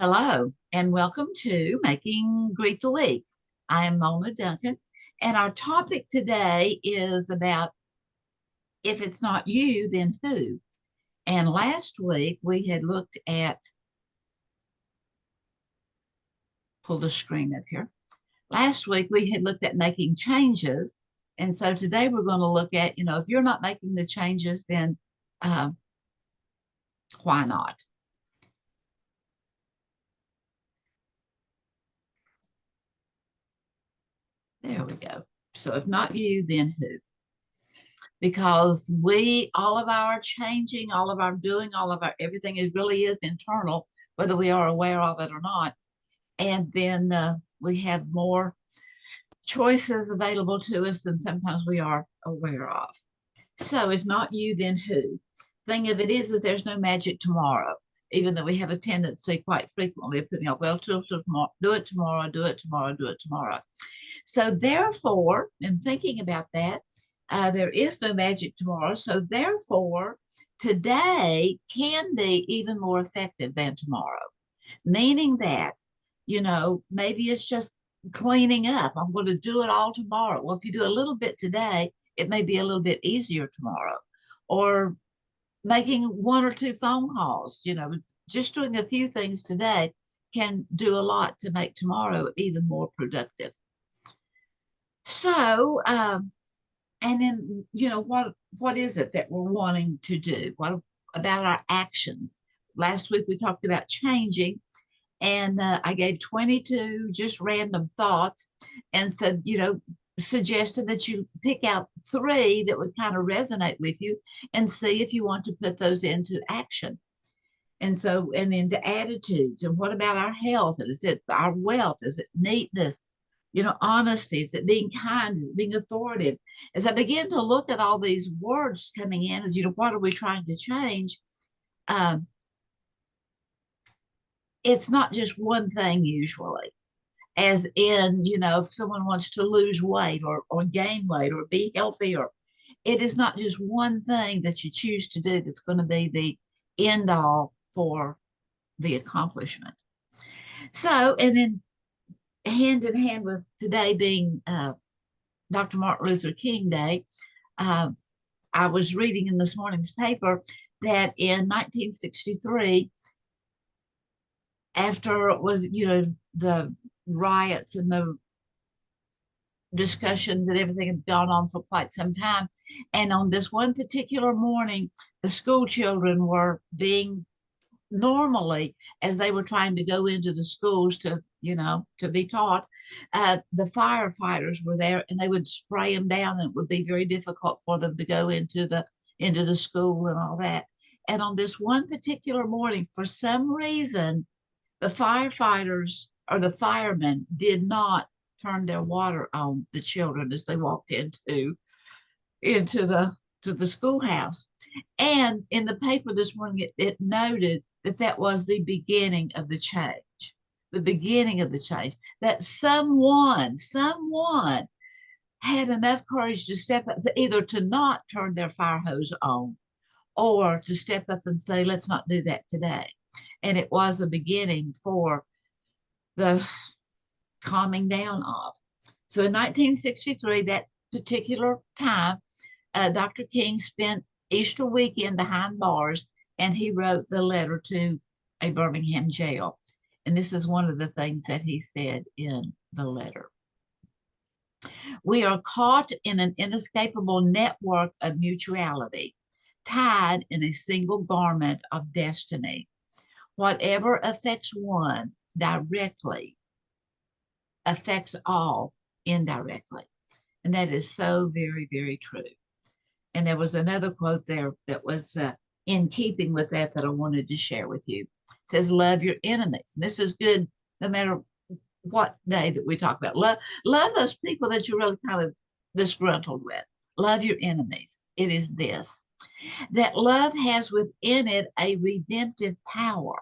Hello, and welcome to Making Greet the Week. I am Mona Duncan, and our topic today is about if it's not you, then who? And last week we had looked at, pull the screen up here. Last week we had looked at making changes. And so today we're going to look at, if you're not making the changes, then uh, why not? There we go. So if not you, then who? Because all of our changing, all of our doing, all of our everything is really is internal, whether we are aware of it or not. And then we have more choices available to us than sometimes we are aware of. So if not you, then who? Thing of it is that there's no magic tomorrow, even though we have a tendency quite frequently of putting off, well, tomorrow, do it tomorrow, do it tomorrow, do it tomorrow. So therefore, in thinking about that, there is no magic tomorrow. So therefore, today can be even more effective than tomorrow, meaning that, maybe it's just cleaning up. I'm going to do it all tomorrow. Well, if you do a little bit today, it may be a little bit easier tomorrow. Or making one or two phone calls, just doing a few things today can do a lot to make tomorrow even more productive. So, and then, what is it that we're wanting to do? What about our actions? Last week we talked about changing, and I gave 22 just random thoughts and said, suggested that you pick out three that would kind of resonate with you and see if you want to put those into action. And so, and into attitudes. And what about our health? Is it our wealth? Is it neatness? Honesty? Is it being kind? Is it being authoritative? As I begin to look at all these words coming in, as what are we trying to change? Um, it's not just one thing usually, as in, if someone wants to lose weight or gain weight or be healthier, it is not just one thing that you choose to do that's going to be the end all for the accomplishment. So, and then hand in hand with today being Dr. Martin Luther King Day, uh, I was reading in this morning's paper that in 1963, after it was, the riots and the discussions and everything had gone on for quite some time. And on this one particular morning, the school children were being normally, as they were trying to go into the schools to be taught, the firefighters were there and they would spray them down, and it would be very difficult for them to go into the school and all that. And on this one particular morning, for some reason, the firefighters or the firemen did not turn their water on the children as they walked into the schoolhouse. And in the paper this morning, it noted that that was the beginning of the change, the beginning of the change, that someone had enough courage to step up, either to not turn their fire hose on or to step up and say, let's not do that today. And it was a beginning for the calming down of. So in 1963, that particular time, Dr. King spent Easter weekend behind bars, and he wrote the letter to a Birmingham jail. And this is one of the things that he said in the letter. We are caught in an inescapable network of mutuality, tied in a single garment of destiny. Whatever affects one directly affects all indirectly. And that is so very, very true. And there was another quote there that was in keeping with that I wanted to share with you. It says, love your enemies. And this is good no matter what day that we talk about. Love those people that you're really kind of disgruntled with. Love your enemies. It is this, that love has within it a redemptive power.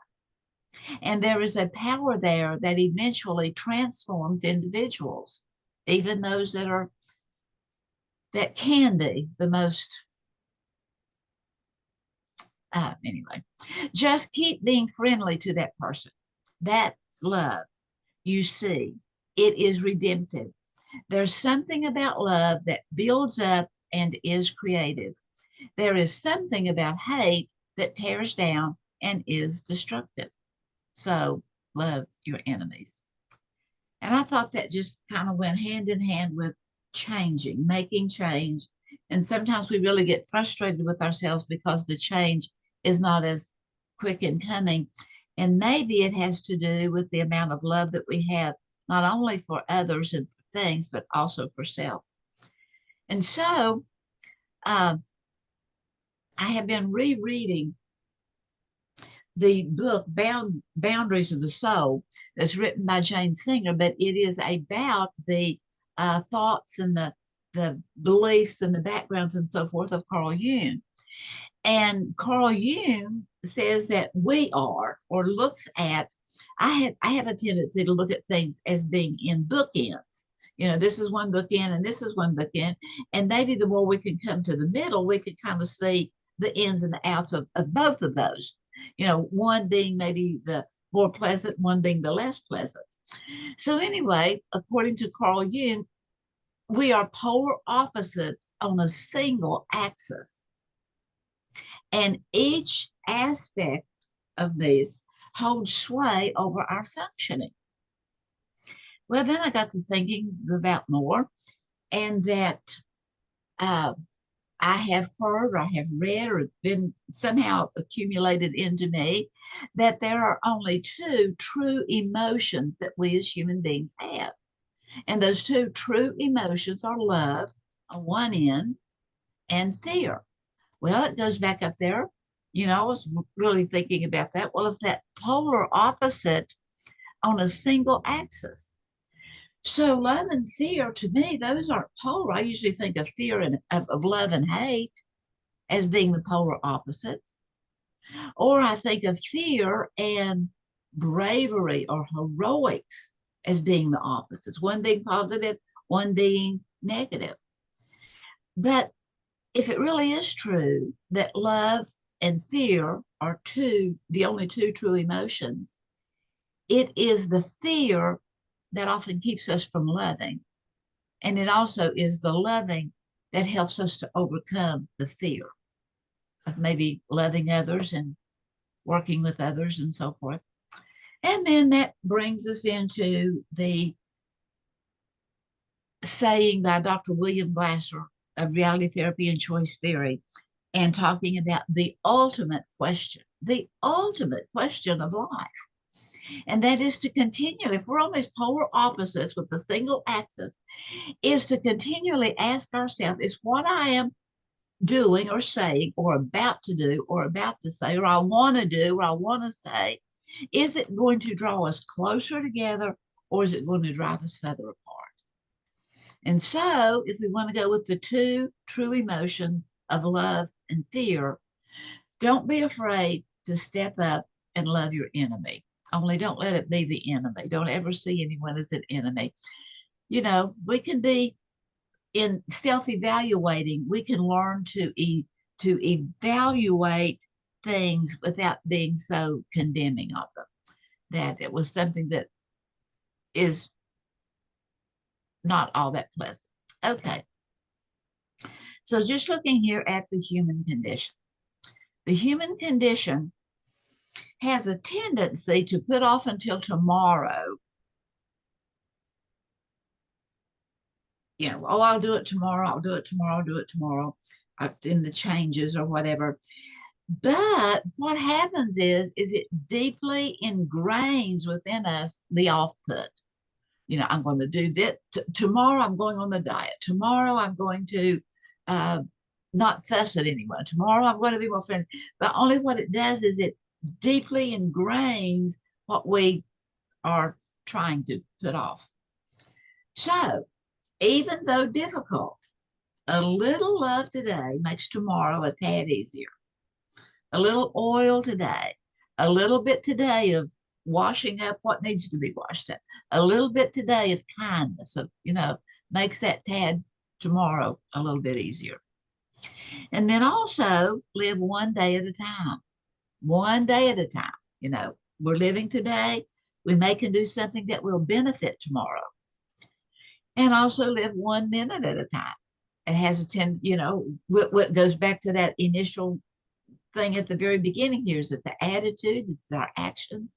And there is a power there that eventually transforms individuals, even those that can be the most. Anyway, just keep being friendly to that person. That's love. You see, it is redemptive. There's something about love that builds up and is creative. There is something about hate that tears down and is destructive. So love your enemies. And I thought that just kind of went hand in hand with changing, making change. And sometimes we really get frustrated with ourselves because the change is not as quick in coming. And maybe it has to do with the amount of love that we have, not only for others and for things, but also for self. And so uh, I have been rereading the book Boundaries of the Soul that's written by Jane Singer, but it is about the thoughts and the beliefs and the backgrounds and so forth of Carl Jung. And Carl Jung says that we are, or looks at, I have a tendency to look at things as being in bookends. You know, this is one bookend and this is one bookend. And maybe the more we can come to the middle, we can kind of see the ins and the outs of both of those. You know, one being maybe the more pleasant, one being the less pleasant. So, anyway, according to Carl Jung, we are polar opposites on a single axis. And each aspect of this holds sway over our functioning. Well, then I got to thinking about more, and that uh, I have heard, or I have read, or been somehow accumulated into me that there are only two true emotions that we as human beings have. And those two true emotions are love on one end and fear. Well, it goes back up there. You know, I was really thinking about that. Well, if that polar opposite on a single axis. So love and fear, to me, those aren't polar. I usually think of fear and of love and hate as being the polar opposites. Or I think of fear and bravery or heroics as being the opposites, one being positive, one being negative. But if it really is true that love and fear are the only two true emotions, it is the fear that often keeps us from loving. And it also is the loving that helps us to overcome the fear of maybe loving others and working with others and so forth. And then that brings us into the saying by Dr. William Glasser of reality therapy and choice theory, and talking about the ultimate question of life. And that is to continually, if we're on these polar opposites with a single axis, is to continually ask ourselves, is what I am doing or saying or about to do or about to say, or I want to do or I want to say, is it going to draw us closer together or is it going to drive us further apart? And so, if we want to go with the two true emotions of love and fear, don't be afraid to step up and love your enemy. Only don't let it be the enemy. Don't ever see anyone as an enemy. You know, we can be in self-evaluating. We can learn to evaluate things without being so condemning of them. That it was something that is not all that pleasant. Okay. So just looking here at the human condition. The human condition has a tendency to put off until tomorrow. You know, oh, I'll do it tomorrow. I'll do it tomorrow. I'll do it tomorrow in the changes or whatever. But what happens is it deeply ingrains within us the off put. You know, I'm going to do that. Tomorrow I'm going on the diet. Tomorrow I'm going to not fuss at anyone. Tomorrow I'm going to be more friendly. But only what it does is it deeply ingrains what we are trying to put off. So even though difficult, a little love today makes tomorrow a tad easier. A little oil today, a little bit today of washing up what needs to be washed up, a little bit today of kindness, of, you know, makes that tad tomorrow a little bit easier. And then also live one day at a time, one day at a time. You know, we're living today. We may can do something that will benefit tomorrow. And also live 1 minute at a time. It has what goes back to that initial thing at the very beginning here. Is it the attitude? It's our actions.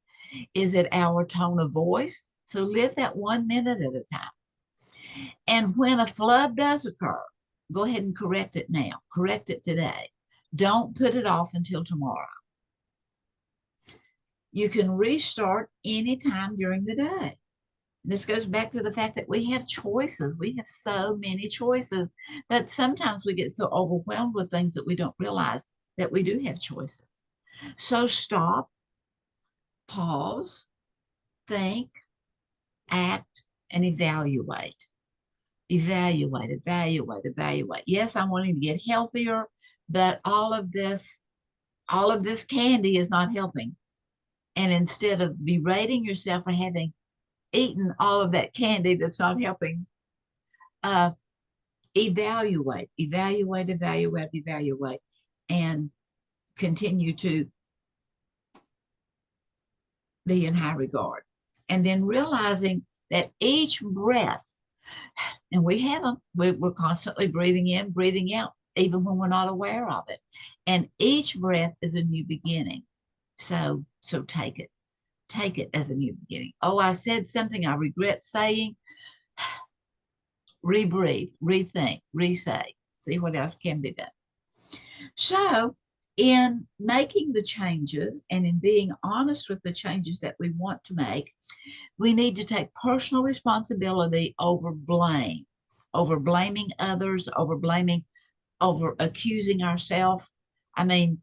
Is it our tone of voice? So live that 1 minute at a time. And when a flub does occur, go ahead and correct it now. Correct it today. Don't put it off until tomorrow. You can restart anytime during the day. This goes back to the fact that we have choices. We have so many choices, but sometimes we get so overwhelmed with things that we don't realize that we do have choices. So stop, pause, think, act, and evaluate. Evaluate. Yes, I'm wanting to get healthier, but all of this candy is not helping. And instead of berating yourself for having eaten all of that candy that's not helping, evaluate, and continue to be in high regard. And then realizing that each breath, and we have them, we're constantly breathing in, breathing out, even when we're not aware of it. And each breath is a new beginning. So take it. Take it as a new beginning. Oh, I said something I regret saying. Rebreathe, rethink, resay, see what else can be done. So, in making the changes and in being honest with the changes that we want to make, we need to take personal responsibility over blame, over blaming others, over accusing ourselves. I mean,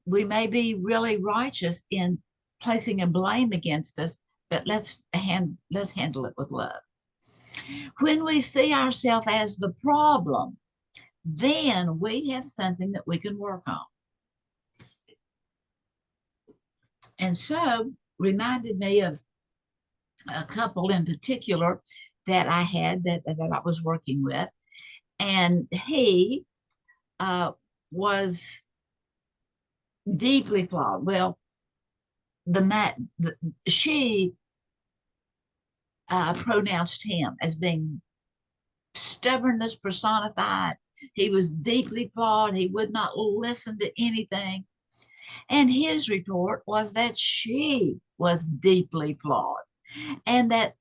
we may be really righteous in placing a blame against us, but let's handle it with love. When we see ourselves as the problem, then we have something that we can work on. And so reminded me of a couple in particular that I had that I was working with. And he was deeply flawed. Well, she pronounced him as being stubbornness personified. He was deeply flawed. He would not listen to anything. And his retort was that she was deeply flawed. And that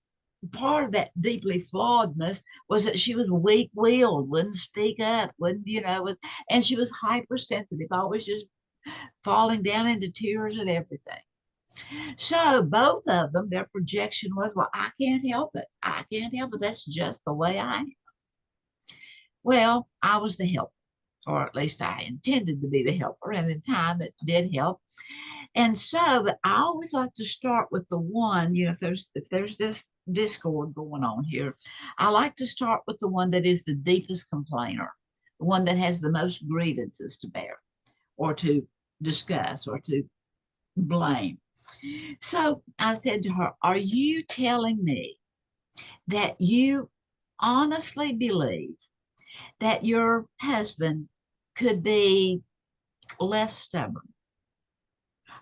part of that deeply flawedness was that she was weak-willed, wouldn't speak up, and she was hypersensitive, always just falling down into tears and everything. So both of them, their projection was, well, I can't help it. I can't help it. That's just the way I am. Well, I was the helper, or at least I intended to be the helper, and in time it did help. And so, but I always like to start with the one, if there's this discord going on here, I like to start with the one that is the deepest complainer, the one that has the most grievances to bear, or to discuss, or to blame. So I said to her, are you telling me that you honestly believe that your husband could be less stubborn?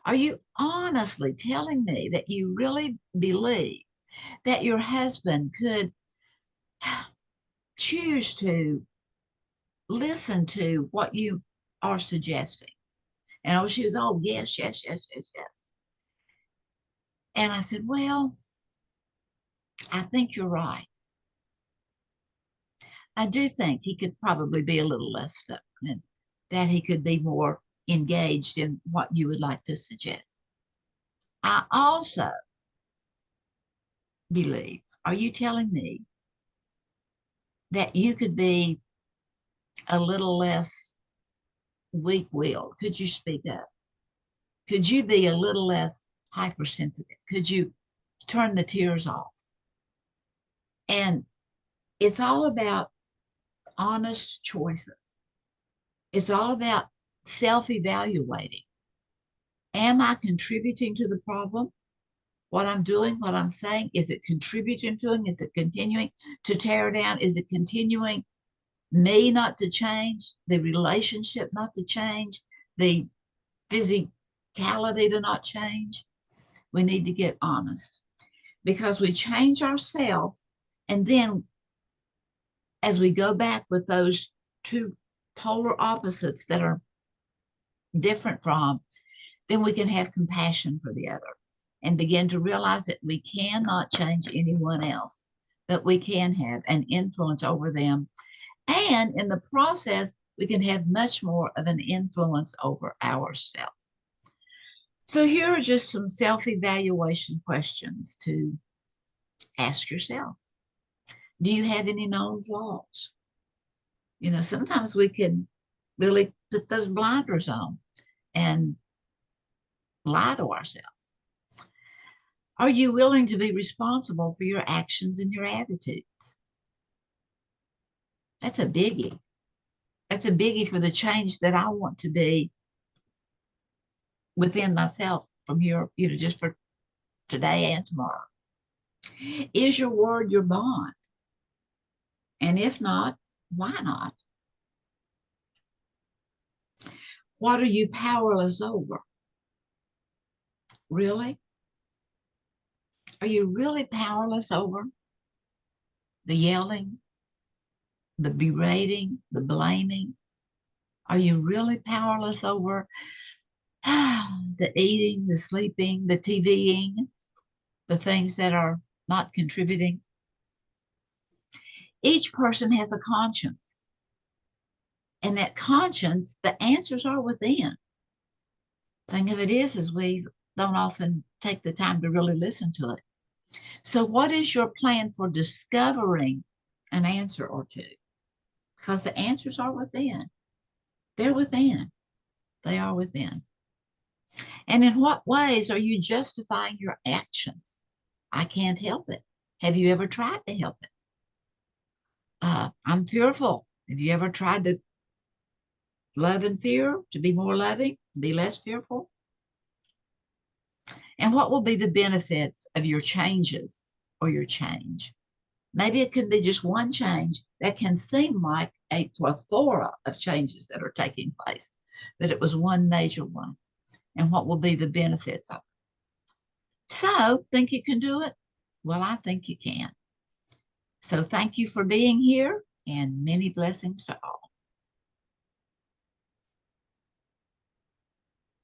Are you honestly telling me that you really believe that your husband could choose to listen to what you are suggesting? And she was, oh, yes. And I said, well, I think you're right. I do think he could probably be a little less stubborn, and that he could be more engaged in what you would like to suggest. I also believe, are you telling me that you could be a little less weak-willed? Could you speak up? Could you be a little less hypersensitive? Could you turn the tears off? And it's all about honest choices. It's all about self-evaluating. Am I contributing to the problem? What I'm doing, what I'm saying, is it contributing to it? Is it continuing to tear down? Is it continuing me not to change, the relationship not to change, the physicality to not change? We need to get honest. because we change ourselves. And then as we go back with those two polar opposites that are different from, then we can have compassion for the other and begin to realize that we cannot change anyone else, but we can have an influence over them. And in the process, we can have much more of an influence over ourselves. So here are just some self-evaluation questions to ask yourself. Do you have any known flaws? You know, sometimes we can really put those blinders on and lie to ourselves. Are you willing to be responsible for your actions and your attitudes? That's a biggie. That's a biggie for the change that I want to be within myself from here, you know, just for today and tomorrow. Is your word your bond? And if not, why not? What are you powerless over? Really? Are you really powerless over the yelling, the berating, the blaming? Are you really powerless over the eating, the sleeping, the TVing, the things that are not contributing? Each person has a conscience. And that conscience, the answers are within. Thing of it is we don't often take the time to really listen to it. So what is your plan for discovering an answer or two? Because the answers are within. They're within. They are within. And in what ways are you justifying your actions? I can't help it. Have you ever tried to help it? I'm fearful. Have you ever tried to love and fear, to be more loving, to be less fearful? And what will be the benefits of your changes or your change? Maybe it can be just one change that can seem like a plethora of changes that are taking place, but it was one major one. And what will be the benefits of it? So, think you can do it? Well, I think you can. So, thank you for being here and many blessings to all.